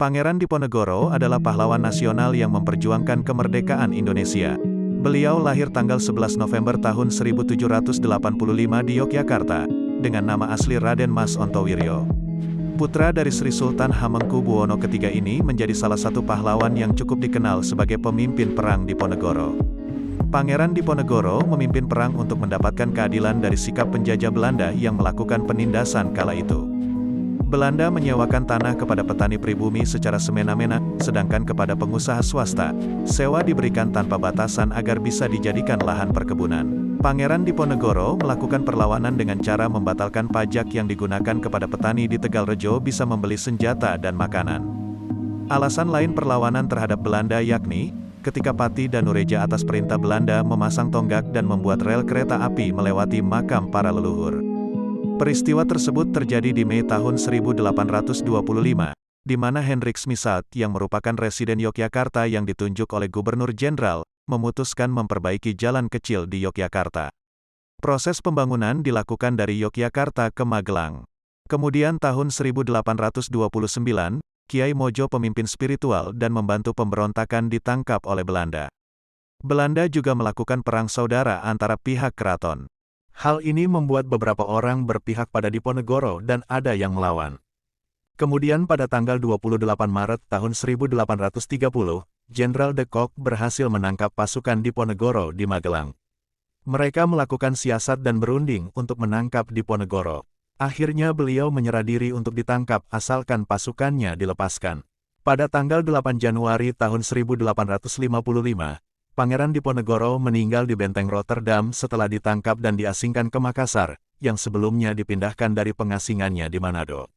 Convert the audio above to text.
Pangeran Diponegoro adalah pahlawan nasional yang memperjuangkan kemerdekaan Indonesia. Beliau lahir tanggal 11 November tahun 1785 di Yogyakarta, dengan nama asli Raden Mas Ontowiryo. Putra dari Sri Sultan Hamengkubuwono III ini menjadi salah satu pahlawan yang cukup dikenal sebagai pemimpin perang Diponegoro. Pangeran Diponegoro memimpin perang untuk mendapatkan keadilan dari sikap penjajah Belanda yang melakukan penindasan kala itu. Belanda menyewakan tanah kepada petani pribumi secara semena-mena, sedangkan kepada pengusaha swasta, sewa diberikan tanpa batasan agar bisa dijadikan lahan perkebunan. Pangeran Diponegoro melakukan perlawanan dengan cara membatalkan pajak yang digunakan kepada petani di Tegalrejo bisa membeli senjata dan makanan. Alasan lain perlawanan terhadap Belanda yakni, ketika Pati Danureja atas perintah Belanda memasang tonggak dan membuat rel kereta api melewati makam para leluhur. Peristiwa tersebut terjadi di Mei tahun 1825, di mana Hendrik Smisat yang merupakan residen Yogyakarta yang ditunjuk oleh Gubernur Jenderal, memutuskan memperbaiki jalan kecil di Yogyakarta. Proses pembangunan dilakukan dari Yogyakarta ke Magelang. Kemudian tahun 1829, Kiai Mojo pemimpin spiritual dan membantu pemberontakan ditangkap oleh Belanda. Belanda juga melakukan perang saudara antara pihak keraton. Hal ini membuat beberapa orang berpihak pada Diponegoro dan ada yang melawan. Kemudian pada tanggal 28 Maret tahun 1830, Jenderal de Kock berhasil menangkap pasukan Diponegoro di Magelang. Mereka melakukan siasat dan berunding untuk menangkap Diponegoro. Akhirnya beliau menyerah diri untuk ditangkap asalkan pasukannya dilepaskan. Pada tanggal 8 Januari tahun 1855, Pangeran Diponegoro meninggal di Benteng Rotterdam setelah ditangkap dan diasingkan ke Makassar, yang sebelumnya dipindahkan dari pengasingannya di Manado.